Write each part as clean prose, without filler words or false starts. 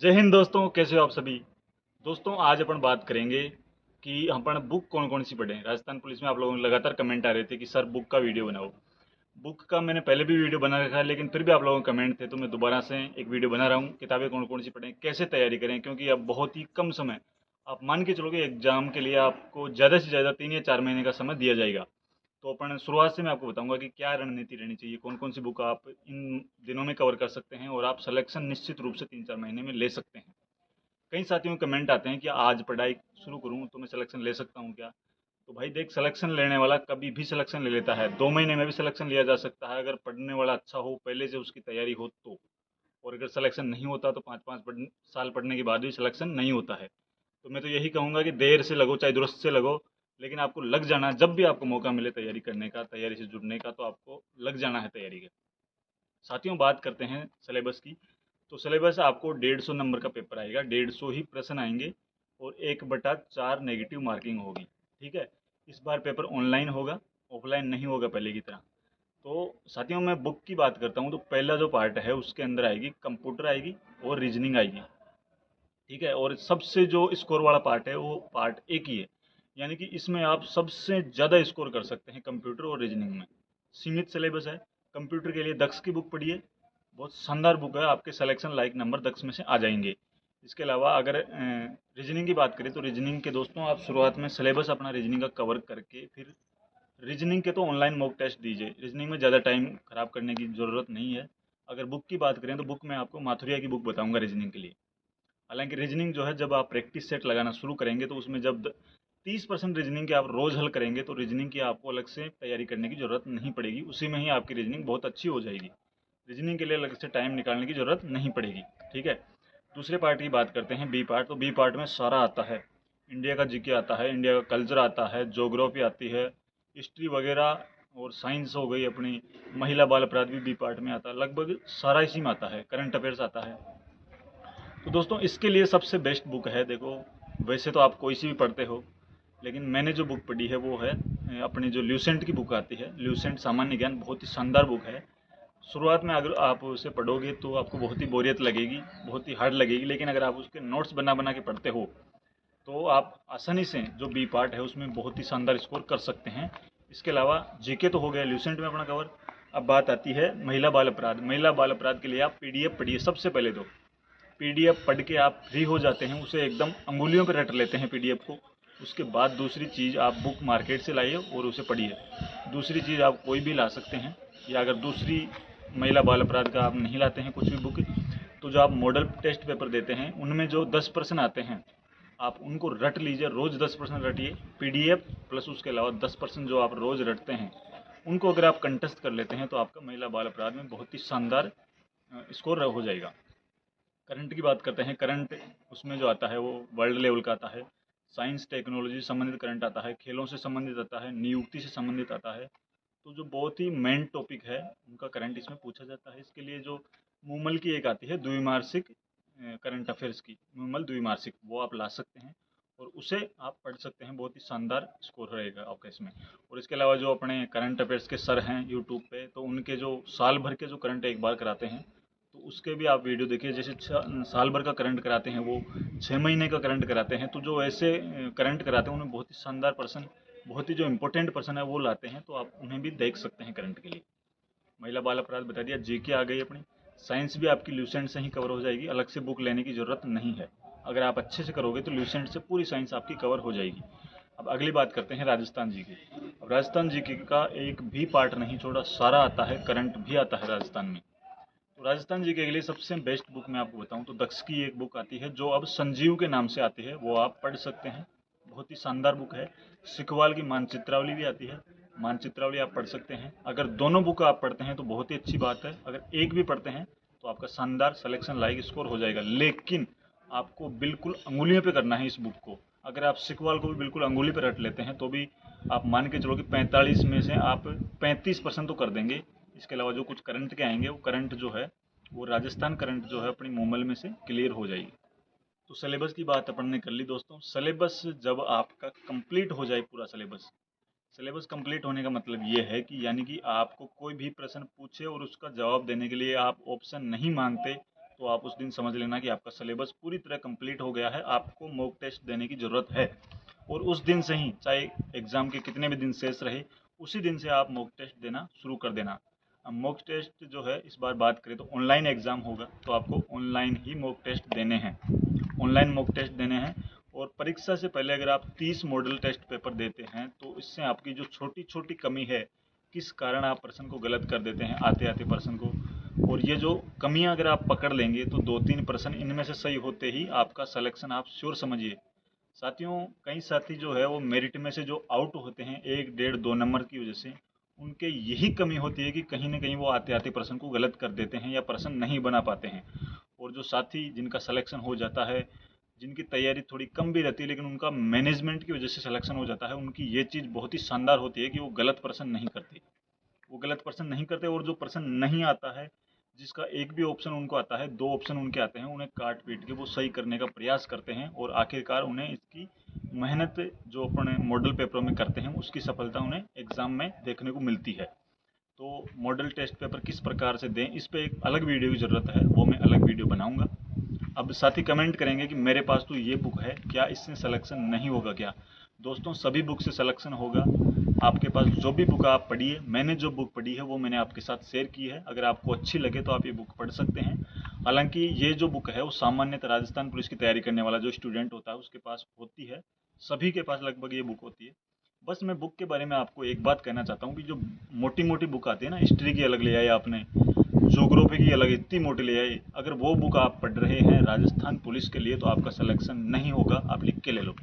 जय हिंद दोस्तों, कैसे हो आप सभी। दोस्तों आज अपन बात करेंगे कि अपन बुक कौन कौन सी पढ़ें। राजस्थान पुलिस में आप लोगों ने लगातार कमेंट आ रहे थे कि सर बुक का वीडियो बनाओ। बुक का मैंने पहले भी वीडियो बना रखा है, लेकिन फिर भी आप लोगों के कमेंट थे तो मैं दोबारा से एक वीडियो बना रहा हूँ। किताबें कौन कौन सी पढ़ें, कैसे तैयारी करें, क्योंकि अब बहुत ही कम समय, आप मान के चलोगे एग्जाम के लिए आपको ज़्यादा से ज़्यादा 3 या 4 महीने का समय दिया जाएगा। तो अपन शुरुआत से मैं आपको बताऊंगा कि क्या रणनीति रहनी चाहिए, कौन कौन सी बुक आप इन दिनों में कवर कर सकते हैं और आप सिलेक्शन निश्चित रूप से 3 4 महीने में ले सकते हैं। कई साथियों में कमेंट आते हैं कि आज पढ़ाई शुरू करूं तो मैं सिलेक्शन ले सकता हूं क्या। तो भाई देख, सिलेक्शन लेने वाला कभी भी सिलेक्शन ले लेता है, 2 महीने में भी सिलेक्शन लिया जा सकता है अगर पढ़ने वाला अच्छा हो, पहले से उसकी तैयारी हो तो। और अगर सिलेक्शन नहीं होता तो 5 5 साल पढ़ने के बाद भी सिलेक्शन नहीं होता है। तो मैं तो यही कहूँगा कि देर से लगो चाहे दुरुस्त से लगो, लेकिन आपको लग जाना। जब भी आपको मौका मिले तैयारी करने का, तैयारी से जुड़ने का, तो आपको लग जाना है तैयारी के। साथियों बात करते हैं सिलेबस की। तो सिलेबस आपको 150 नंबर का पेपर आएगा, 150 ही प्रश्न आएंगे और 1/4 नेगेटिव मार्किंग होगी। ठीक है। इस बार पेपर ऑनलाइन होगा, ऑफलाइन नहीं होगा पहले की तरह। तो साथियों मैं बुक की बात करता हूँ तो पहला जो पार्ट है उसके अंदर आएगी कंप्यूटर आएगी और रीजनिंग आएगी। ठीक है। और सबसे जो स्कोर वाला पार्ट है वो पार्ट एक ही है, यानी कि इसमें आप सबसे ज़्यादा स्कोर कर सकते हैं कंप्यूटर और रीजनिंग में। सीमित सिलेबस है। कंप्यूटर के लिए दक्ष की बुक पढ़िए, बहुत शानदार बुक है, आपके सिलेक्शन लाइक नंबर दक्ष में से आ जाएंगे। इसके अलावा अगर रीजनिंग की बात करें तो रीजनिंग के दोस्तों आप शुरुआत में सिलेबस अपना रीजनिंग का कवर करके फिर रीजनिंग के तो ऑनलाइन मॉक टेस्ट दीजिए। रीजनिंग में ज़्यादा टाइम खराब करने की ज़रूरत नहीं है। अगर बुक की बात करें तो बुक में आपको माथुरिया की बुक बताऊंगा रीजनिंग के लिए। हालांकि रीजनिंग जो है जब आप प्रैक्टिस सेट लगाना शुरू करेंगे तो उसमें जब 30% रीजनिंग के आप रोज़ हल करेंगे तो रीजनिंग की आपको अलग से तैयारी करने की ज़रूरत नहीं पड़ेगी, उसी में ही आपकी रीजनिंग बहुत अच्छी हो जाएगी। रीजनिंग के लिए अलग से टाइम निकालने की ज़रूरत नहीं पड़ेगी। ठीक है। दूसरे पार्ट की बात करते हैं बी पार्ट। तो बी पार्ट में सारा आता है, इंडिया का जीके आता है, इंडिया का कल्चर आता है, जोग्राफी आती है, हिस्ट्री वगैरह, और साइंस हो गई अपनी, महिला बाल अपराध भी बी पार्ट में आता है, लगभग सारा इसी में आता है, करंट अफेयर्स आता है। तो दोस्तों इसके लिए सबसे बेस्ट बुक है, देखो वैसे तो आप कोई सी भी पढ़ते हो, लेकिन मैंने जो बुक पढ़ी है वो है अपनी जो ल्यूसेंट की बुक आती है, ल्यूसेंट सामान्य ज्ञान, बहुत ही शानदार बुक है। शुरुआत में अगर आप उसे पढ़ोगे तो आपको बहुत ही बोरियत लगेगी, बहुत ही हार्ड लगेगी, लेकिन अगर आप उसके नोट्स बना बना के पढ़ते हो तो आप आसानी से जो बी पार्ट है उसमें बहुत ही शानदार स्कोर कर सकते हैं। इसके अलावा जीके तो हो गया ल्यूसेंट में अपना कवर। अब बात आती है महिला बाल अपराध। महिला बाल अपराध के लिए आप पीडीएफ पढ़िए सबसे पहले तो। पीडीएफ पढ़ के आप फ्री हो जाते हैं, उसे एकदम अंगुलियों पर रट लेते हैं पीडीएफ को। उसके बाद दूसरी चीज़ आप बुक मार्केट से लाइए और उसे पढ़िए। दूसरी चीज़ आप कोई भी ला सकते हैं, या अगर दूसरी महिला बाल अपराध का आप नहीं लाते हैं कुछ भी बुक, तो जो आप मॉडल टेस्ट पेपर देते हैं उनमें जो 10% आते हैं आप उनको रट लीजिए, रोज़ 10% रटिए पीडीएफ प्लस उसके अलावा 10% जो आप रोज़ रटते हैं उनको अगर आप कंटेस्ट कर लेते हैं तो आपका महिला बाल अपराध में बहुत ही शानदार स्कोर हो जाएगा। करंट की बात करते हैं। करंट उसमें जो आता है वो वर्ल्ड लेवल का आता है, साइंस टेक्नोलॉजी से संबंधित करंट आता है, खेलों से संबंधित आता है, नियुक्ति से संबंधित आता है। तो जो बहुत ही मेन टॉपिक है उनका करंट इसमें पूछा जाता है। इसके लिए जो मूमल की एक आती है द्विमासिक करंट अफेयर्स की, मूमल द्विमासिक, वो आप ला सकते हैं और उसे आप पढ़ सकते हैं, बहुत ही शानदार स्कोर रहेगा आपका इसमें। और इसके अलावा जो अपने करंट अफेयर्स के सर हैं यूट्यूब पे, तो उनके जो साल भर के जो करंट एक बार कराते हैं तो उसके भी आप वीडियो देखिए। जैसे साल भर का करंट कराते हैं वो 6 महीने का करंट कराते हैं, तो जो ऐसे करंट कराते हैं उन्हें बहुत ही शानदार पर्सन, बहुत ही जो इंपॉर्टेंट पर्सन है वो लाते हैं, तो आप उन्हें भी देख सकते हैं करंट के लिए। महिला बाल अपराध बता दिया, जीके आ गई अपनी। साइंस भी आपकी ल्यूसेंट से ही कवर हो जाएगी, अलग से बुक लेने की ज़रूरत नहीं है। अगर आप अच्छे से करोगे तो ल्यूसेंट से पूरी साइंस आपकी कवर हो जाएगी। अब अगली बात करते हैं राजस्थान जीके। अब राजस्थान जीके का एक भी पार्ट नहीं छोड़ा, सारा आता है, करंट भी आता है राजस्थान में। तो राजस्थान जी के लिए सबसे बेस्ट बुक मैं आपको बताऊं तो दक्ष की एक बुक आती है जो अब संजीव के नाम से आती है, वो आप पढ़ सकते हैं, बहुत ही शानदार बुक है। सिकवाल की मानचित्रावली भी आती है, मानचित्रावली आप पढ़ सकते हैं। अगर दोनों बुक आप पढ़ते हैं तो बहुत ही अच्छी बात है, अगर एक भी पढ़ते हैं तो आपका शानदार सिलेक्शन लाइक स्कोर हो जाएगा। लेकिन आपको बिल्कुल अंगुलियों पे करना है इस बुक को। अगर आप सिकवाल को भी बिल्कुल अंगुली पे रट लेते हैं तो भी आप मान के चलो कि 45 में से आप 35% तो कर देंगे। इसके अलावा जो कुछ करंट के आएंगे वो करंट जो है वो राजस्थान करंट जो है अपनी मोमल में से क्लियर हो जाएगी। तो सिलेबस की बात अपन ने कर ली दोस्तों। सिलेबस जब आपका कंप्लीट हो जाए पूरा सिलेबस, सिलेबस कंप्लीट होने का मतलब ये है कि यानी कि आपको कोई भी प्रश्न पूछे और उसका जवाब देने के लिए आप ऑप्शन नहीं मांगते, तो आप उस दिन समझ लेना कि आपका सिलेबस पूरी तरह कंप्लीट हो गया है, आपको मॉक टेस्ट देने की ज़रूरत है। और उस दिन से ही, चाहे एग्ज़ाम के कितने भी दिन शेष रहे, उसी दिन से आप मॉक टेस्ट देना शुरू कर देना। अब मॉक टेस्ट जो है, इस बार बात करें तो ऑनलाइन एग्ज़ाम होगा, तो आपको ऑनलाइन ही मॉक टेस्ट देने हैं, ऑनलाइन मॉक टेस्ट देने हैं। और परीक्षा से पहले अगर आप 30 मॉडल टेस्ट पेपर देते हैं, तो इससे आपकी जो छोटी छोटी कमी है, किस कारण आप प्रश्न को गलत कर देते हैं आते आते प्रश्न को, और ये जो कमियां अगर आप पकड़ लेंगे तो 2-3 प्रश्न इनमें से सही होते ही आपका सिलेक्शन आप श्योर समझिए। साथियों, कई साथी जो है वो मेरिट में से जो आउट होते हैं 1, 1.5, 2 नंबर की वजह से, उनके यही कमी होती है कि कहीं ना कहीं वो आते आते प्रश्न को गलत कर देते हैं या प्रश्न नहीं बना पाते हैं। और जो साथी जिनका सिलेक्शन हो जाता है, जिनकी तैयारी थोड़ी कम भी रहती है लेकिन उनका मैनेजमेंट की वजह से सिलेक्शन हो जाता है, उनकी ये चीज़ बहुत ही शानदार होती है कि वो गलत प्रश्न नहीं करते, वो गलत प्रश्न नहीं करते। और जो प्रश्न नहीं आता है, जिसका एक भी ऑप्शन उनको आता है, 2 ऑप्शन उनके आते हैं, उन्हें काट पीट के वो सही करने का प्रयास करते हैं, और आखिरकार उन्हें इसकी मेहनत जो अपने मॉडल पेपरों में करते हैं उसकी सफलता उन्हें एग्ज़ाम में देखने को मिलती है। तो मॉडल टेस्ट पेपर किस प्रकार से दें, इस पे एक अलग वीडियो की ज़रूरत है, वो मैं अलग वीडियो बनाऊंगा। अब साथी कमेंट करेंगे कि मेरे पास तो ये बुक है, क्या इससे सिलेक्शन नहीं होगा क्या? दोस्तों, सभी बुक से सिलेक्शन होगा। आपके पास जो भी बुक आप पढ़िए, मैंने जो बुक पढ़ी है वो मैंने आपके साथ शेयर की है, अगर आपको अच्छी लगे तो आप ये बुक पढ़ सकते हैं। हालांकि ये जो बुक है वो सामान्यतः राजस्थान पुलिस की तैयारी करने वाला जो स्टूडेंट होता है उसके पास होती है, सभी के पास लगभग ये बुक होती है। बस मैं बुक के बारे में आपको एक बात कहना चाहता हूँ कि जो मोटी मोटी बुक आती है ना, हिस्ट्री की अलग ले आई आपने, ज्योग्राफी की अलग इतनी मोटी ले आई, अगर वो बुक आप पढ़ रहे हैं राजस्थान पुलिस के लिए तो आपका सिलेक्शन नहीं होगा, आप लिख के ले लो।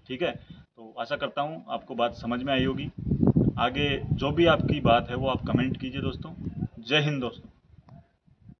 ठीक है, तो आशा करता हूँ आपको बात समझ में आई होगी। आगे जो भी आपकी बात है वो आप कमेंट कीजिए दोस्तों। जय हिंद दोस्तों।